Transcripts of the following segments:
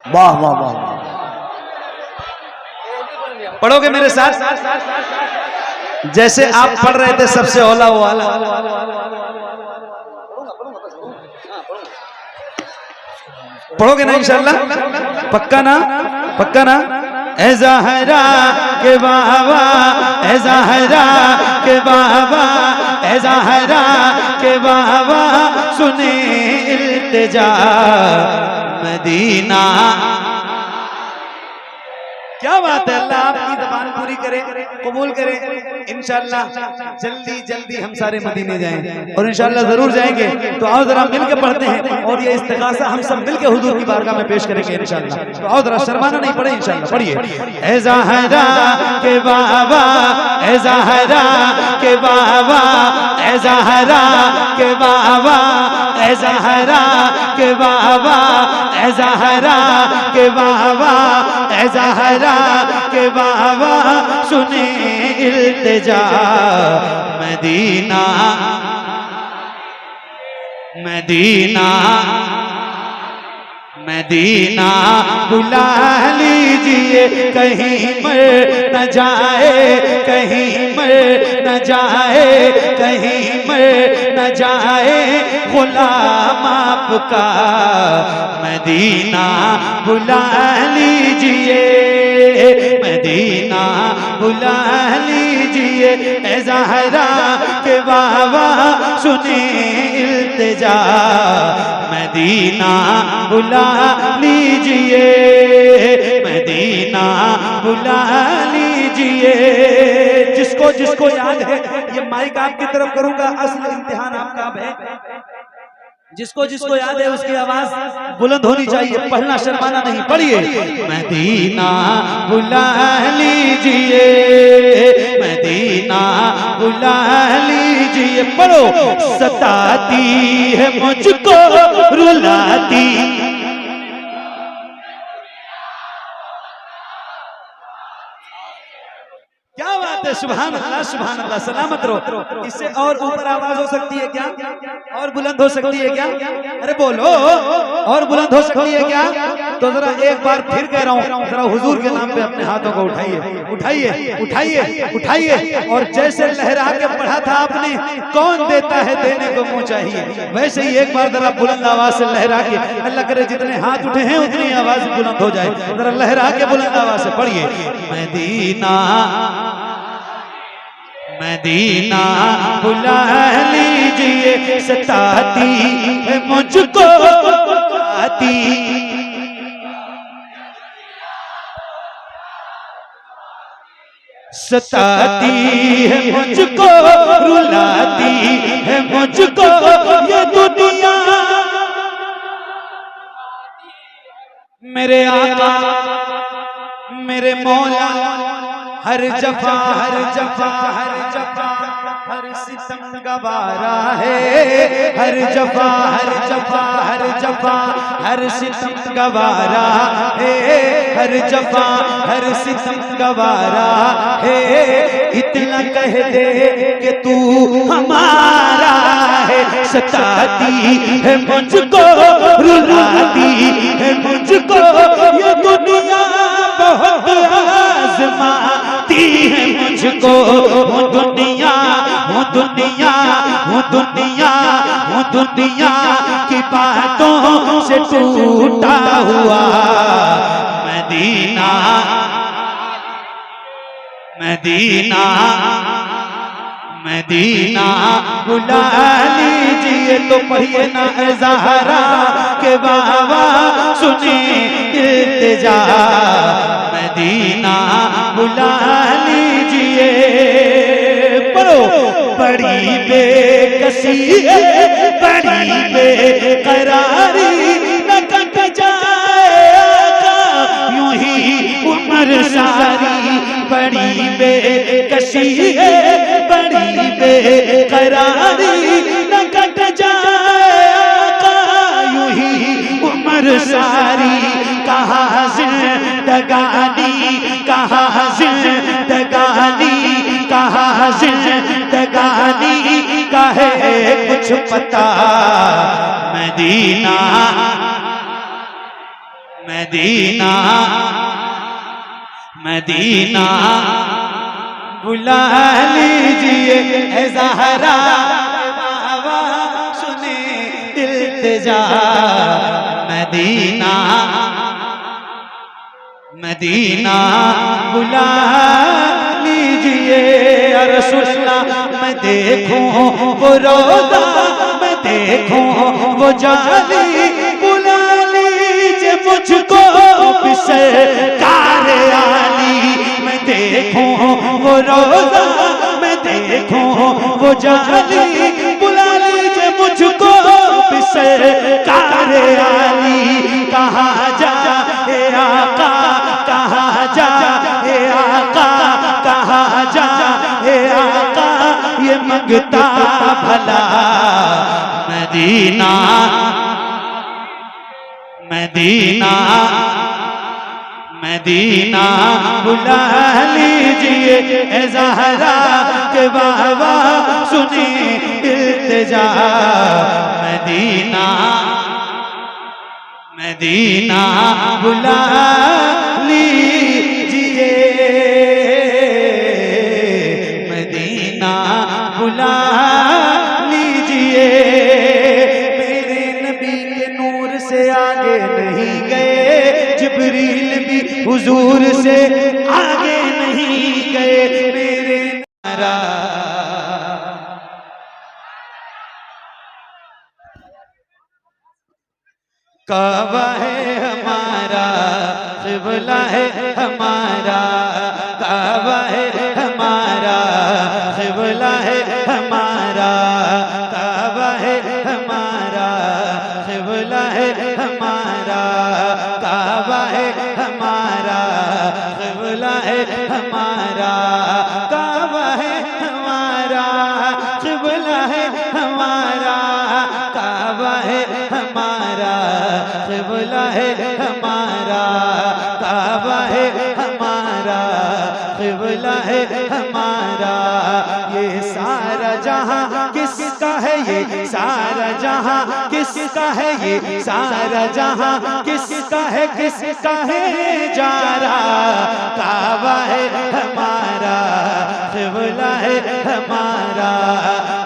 वाह वाह वाह। पढ़ोगे मेरे साथ जैसे आप पढ़ रहे थे सबसे औला वाला। पढ़ोगे ना इंशाल्लाह? पक्का ना? पक्का ना? ए ज़हरा के बाबा, ए ज़हरा के बाबा, ए ज़हरा के बाबा सुने इल्तिजा मदीना। क्या बात है, अल्लाह आपकी ज़बान पूरी करे, कबूल करे। इंशाल्लाह जल्दी जल्दी हम सारे मदीने जाएं और इंशाल्लाह जरूर जाएंगे। तो आओ जरा मिलके पढ़ते हैं और ये इस्तिग़ासा हम सब मिलके हुजूर की बारगाह में पेश करेंगे इंशाल्लाह। तो आओ जरा, शर्माना नहीं, पढ़े इंशाल्लाह। पढ़िए। ए ज़हरा के बाबा, ए ज़हरा के बाबा, ए ज़हरा के बाबा, ए ज़हरा के बाबा, ए ज़हरा के बाबा, ए ज़हरा के बाबा सुने इल्तिजा मदीना मदीना मदीना बुला लीजिए, कहीं मर न जाए, कहीं मर न जाए, कहीं मर न जाए गुलाम आपका मदीना बुला लीजिए, मदीना बुला लीजिए। ए ज़हरा के बाबा सुने इल्तिजा मदीना बुला लीजिए, मदीना बुला लीजिए। जिसको जिसको याद है, ये माइक आपकी तरफ करूंगा, असल इम्तिहान आपका अब है। जिसको जिसको याद है उसकी आवाज बुलंद होनी चाहिए, पढ़ना शर्माना नहीं। पढ़िए। मदीना बुला लीजिए, मदीना बुला लीजिए। पढ़ो। सताती है मुझको रुलाती, क्या बात है, सुभान अल्लाह सुभान अल्लाह। सलामत रहो। इससे और ऊपर आवाज हो सकती है क्या? और बुलंद हो सकती है क्या? अरे बोलो, और बुलंद हो सकती है क्या? तो जरा एक बार फिर कह रहा हूँ, जरा हुजूर के नाम पे अपने हाथों को उठाइए, उठाइए, उठाइए, उठाइए। और जैसे लहरा के पढ़ा था आपने, कौन देता है देने को मुँह चाहिए, वैसे ही एक बार जरा बुलंद आवाज से लहरा के, अल्लाह करे जितने हाथ उठे हैं उतनी आवाज बुलंद हो जाए। जरा लहरा के बुलंद आवाज से पढ़िए। मदीना मदीना बुला लीजिए, सताती है मुझको आती, सताती है मुझको रुलाती है मुझको ये दुनिया। मेरे आका मेरे मौला हर जफा हर जफा हर जफा हर सितम गवारा है, हर जफा हर जफा हर जफा हर सितम गवारा है, हर जफा हर सितम गवारा है। इतना कह दे कि तू हमारा है, सताती है मुझको रुलाती है मुझको ये दुनिया, बहुत आज़माती है मुझको। वो दुनिया, वो दुनिया, वो दुनिया, वो दुनिया की बातों से टूटा हुआ मदीना मदीना मदीना बुला लीजिए। तो पढ़िए ना ए ज़हरा के बाबा सुने इल्तिजा मदीना बुला लीजिए। पढ़ो। बड़ी बेकसी बड़ी बेकरारी न कट जाए आका यूं ही उम्र सारी, बड़ी बेकसी बड़ी बेकरारी न कट जाए आका यूं ही उम्र सारी। कहाँ जिंदगानी, कहाँ जिंदगानी, कहाँ जिंदगानी का है कुछ पता। मदीना मदीना मदीना बुला लीजिए ऐ ज़हरा बाबा सुने इल्तिजा मदीना मदीना बुला लीजिए या रसूल अल्लाह मैं देखूं वो रोज़ा मैं देखूं वो जाली बुला लीजिए मुझको सरकार आली मैं देखूं वो रोज़ा मैं देखूं वो जाली बुला लीजिए मुझको सरकार आली कहाँ जा आका कहाँ जा आका कहाँ जा आका ये मंगता भला मदीना मदीना मदीना बुला लीजिए ऐ ज़हरा के बाबा सुनी इल्तिजा मदीना मदीना बुला लीजिए मदीना बुला लीजिए मेरे नबी के नूर से आगे नहीं गए जिब्रील भी हुजूर से आगे नहीं गए मेरे नारा काबा है हमारा क़िबला है हमारा काबा है हमारा क़िबला है हमारा काबा है हमारा क़िबला है हमारा काबा है हमारा क़िबला है हमारा काबा है हमारा क़िबला है हमारा काबा है हमारा क़िबला है हमारा काबा है हमारा क़िबला है हमारा ये सारा जहां किसका है ये सारा जहां किसका है ये सारा जहां किसका है जा रहा काबा है हमारा क़िबला है हमारा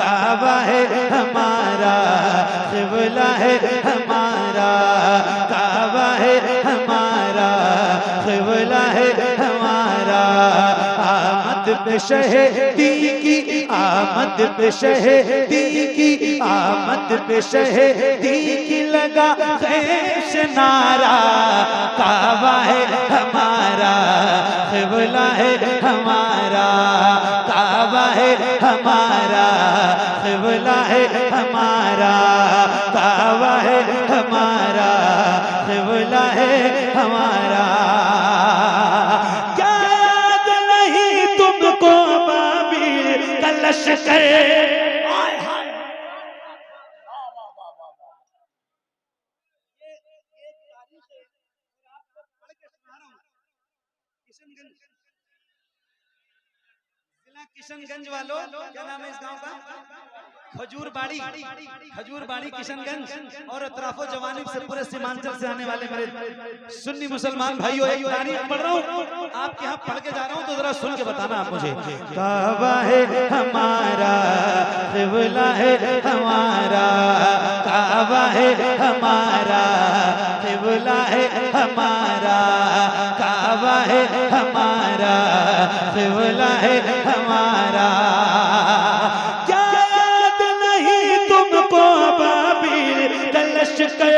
काबा है हमारा क़िबला है हमारा काबा है हमारा क़िबला है हमारा आमद पे शहीदी की आमद पे शहीदी की आमद पे शहीदी की लगा ख़ैश नारा काबा है हमारा क़िबला है हमारा काबा है हमारा क़िबला है हमारा काबा है हमारा क़िबला है हमारा क्या याद नहीं तुमको बाबिल का लश्कर किशनगंज वालों क्या नाम है इस गांव का खजूरबाड़ी खजूरबाड़ी किशनगंज और अतराफो जवानी से पूरे सीमांचल से आने वाले मेरे सुन्नी मुसलमान भाइयों एक तारीख पढ़ रहा हूँ आपके यहाँ पढ़ के जा रहा हूँ तो जरा सुन के बताना आप मुझे काबा है हमारा क़िबला है हमारा काबा है हमारा क़िबला है हमारा काबा है हमारा क़िबला है हमारा क्या याद नहीं तुमको बाबिल का लश्कर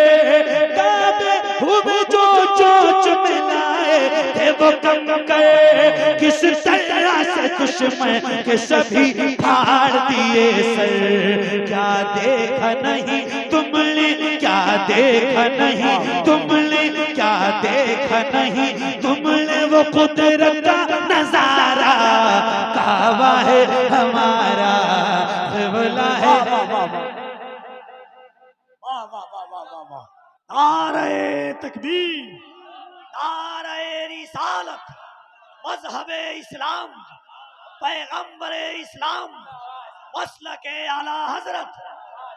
काबे हुए जो चोच मिलाए थे वो कम कर किस तरह से दुश्मन के सभी फाड़ दिए सर क्या देखा नहीं तुमने क्या देखा नहीं तुमने क्या देखा नहीं तुमने वो कुदरत का नजारा काबा है हमारा क़िबला है नारे तकबीर नारे रिसालत मज़हबे इस्लाम पैगंबरे इस्लाम मसलके आला हजरत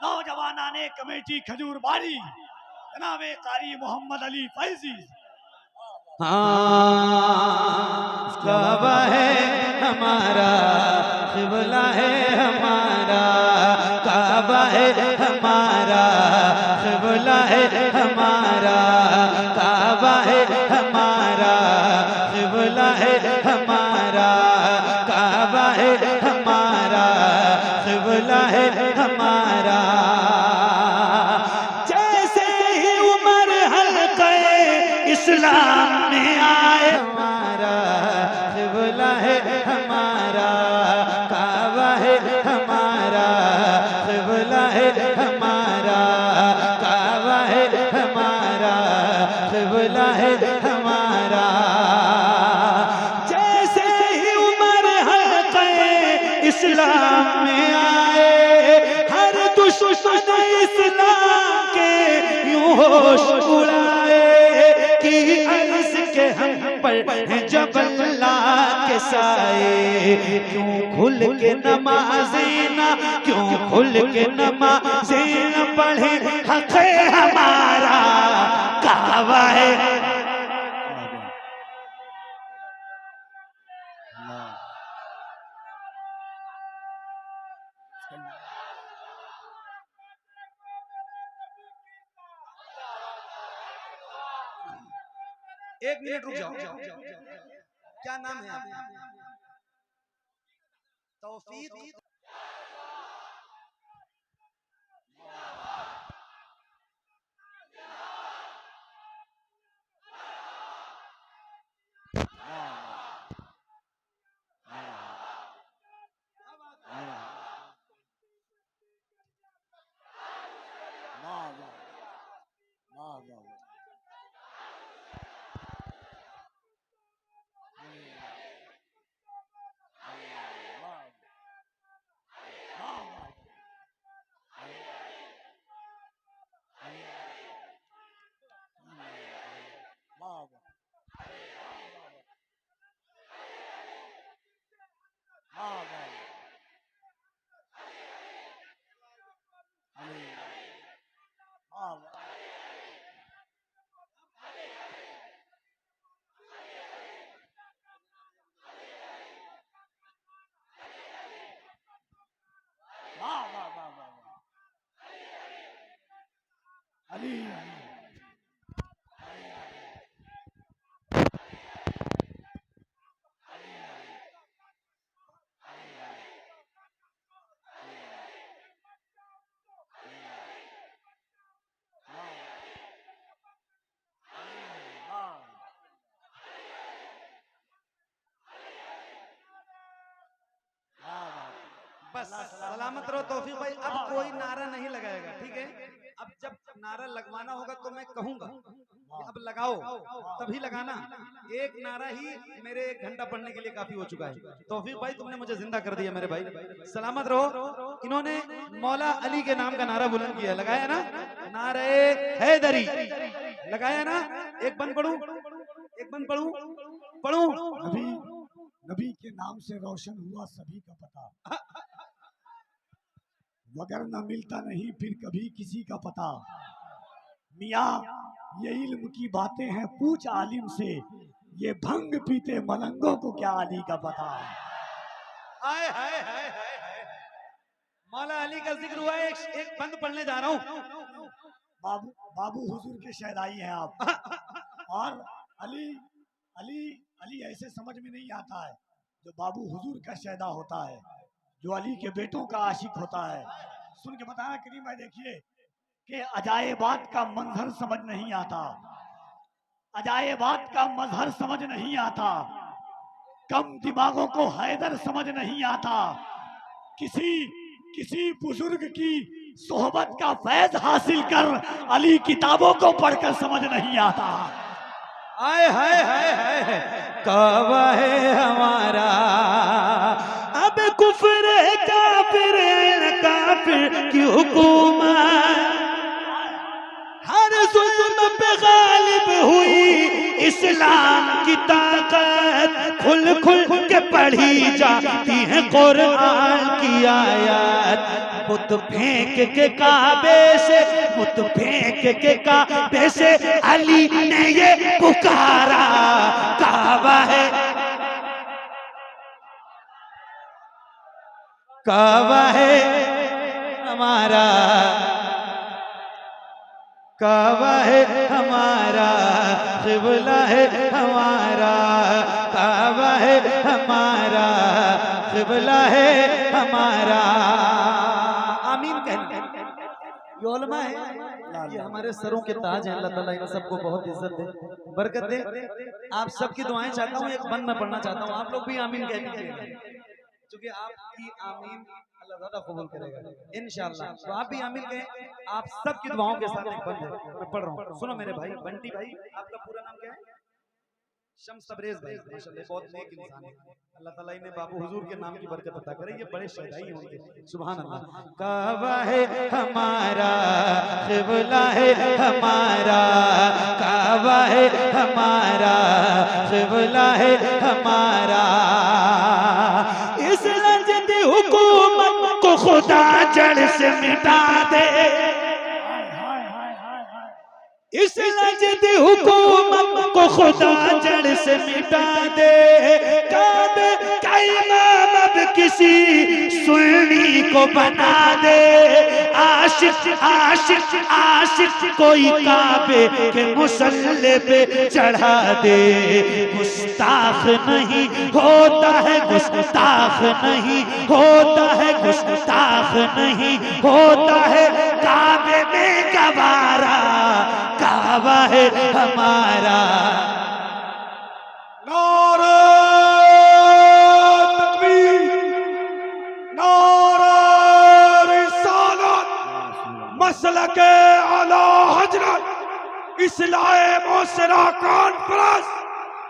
नौजवानाने कमेटी खजूरबाड़ी जनाबे कारी मोहम्मद अली फैजी हाँ काबा है हमारा, क़िबला है हमारा, काबा है हमारा, क़िबला है हमारा, काबा है हमारा, क़िबला है हमारा, काबा है हमारा, क़िबला है हमारा। जैसे ही उमर हल्क़े इस्लाम में आए, हमारा क़िबला है हमारा, काबा है हमारा, क़िबला है हमारा, काबा है हमारा, क़िबला है हमारा। जैसे ही उमर हल्क़े इस्लाम में आए, हर दुश्मन इस्लाम के यूं होश उड़ाए कि अर्ज़ के हम पर हैं जबल्ला के साए। क्यों खुल के नमाज़ें ना, क्यों खुल के नमाज़ें न पढ़े, हक़ है हमारा, काबा है। एक मिनट रुक जाओ, क्या नाम है आपका? तौफीक। अली बस सलामत रहो तौफीक भाई। अब कोई नारा नहीं लगाएगा, ठीक है? अब जब नारा लगवाना होगा तो मैं कहूंगा कि अब लगाओ, तभी लगाना। एक नारा ही मेरे 1 घंटा पढ़ने के लिए काफी हो चुका है। तौफीक भाई तुमने मुझे जिंदा कर दिया मेरे भाई, सलामत रहो। इन्होंने मौला अली के नाम का नारा बुलंद किया, लगाया ना? नारे हैदरी लगाया ना? एक बंद पढ़ूं, एक बंद पढ़ूं। नबी के नाम से रोशन हुआ सभी का पता, मगर न मिलता नहीं फिर कभी किसी का पता। मियाँ ये इल्म की बातें हैं पूछ आलिम से, ये भंग पीते मलंगों को क्या अली का पता। हाय हाय हाय हाय, मौला अली का जिक्र हुआ है। एक बंद पढ़ने जा रहा हूँ। बाबू हुजूर के शहदाई हैं आप। और अली अली अली ऐसे समझ में नहीं आता है जो बाबू हुजूर का शहदा होता है, जो अली के बेटों का आशिक होता है। सुन के बताना करीम भाई, देखिए कि अजायबात का मंजर समझ नहीं आता, अजायबात का मजहर समझ नहीं आता, कम दिमागों को हैदर समझ नहीं आता, किसी बुजुर्ग की सोहबत का फैज हासिल कर अली किताबों को पढ़कर समझ नहीं आता। हाय हाय हाय हाय, काबा है हमारा, अब कुफर है काफिर की हुकूमत, हर जुल्म पे गालिब हुई इस्लाम की ताकत, खुल खुल के पढ़ी जाती है कुरान की आयत। बुत फेंक के काबे से, बुत फेंक के काबे से अली ने ये पुकारा, काबा है हमारा, काबा है हमारा, क़िबला है हमारा, काबा है हमारा, क़िबला है हमारा। आमीन कहना। ये उलमा है, ये हमारे सरों के ताज हैं। अल्लाह ताला इन सबको बहुत इज्जत दे, बरकत दे। आप सबकी दुआएं चाहता हूँ, एक बंद में पढ़ना चाहता हूँ, आप लोग भी आमीन कह दीजिएगा, क्योंकि आपकी आमीन अल्लाह ज़्यादा कबूल करेगा इंशाअल्लाह। तो आप भी आमीन कहें, आप सबकी दुआओं के साथ एक बंद है, मैं पढ़ रहा हूँ, सुनो मेरे भाई। बंटी भाई, आपका पूरा नाम क्या है? शम्स तबरेज भाई, माशाल्लाह बहुत नेक इंसान है। अल्लाह ताला इन्हें बाबू हुजूर के नाम की बरकत अता करे, ये बड़े शहदाई होंगे, सुभान अल्लाह। काबा है हमारा, क़िबला है हमारा, काबा है हमारा, क़िबला है हमारा। इस लजद हुकूमत को खुदा जड़ से मिटा दे, इस लजद हुकूमत को खुदा जड़ से मिटा दे। काबे का इमाम अब किसी सुन्नी को बना दे। आशिक आशिक आशिक कोई काबे के मुसल्ले पे चढ़ा दे। गुस्ताख नहीं होता है, गुस्ताख नहीं होता है, गुस्ताख नहीं होता है काबे में गवारा, काबा है हमारा। नारे तकबीर, नारे रिसालत, मसलके आला हजरत, इस्लाए मोसरा कॉन्फ्रेंस,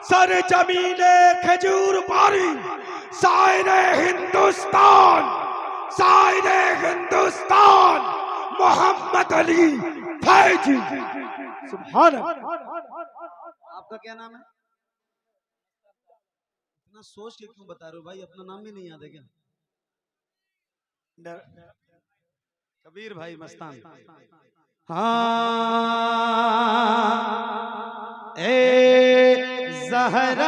सर जमीने खजूर बारी, साइरे हिंदुस्तान, साइरे हिंदुस्तान, मोहम्मद अली फैजी। सुभान अल्लाह। आपका क्या नाम है? इतना सोच के क्यों बता रहे हो भाई, अपना नाम भी नहीं याद है क्या? कबीर भाई मस्तान। हाँ ए ज़हरा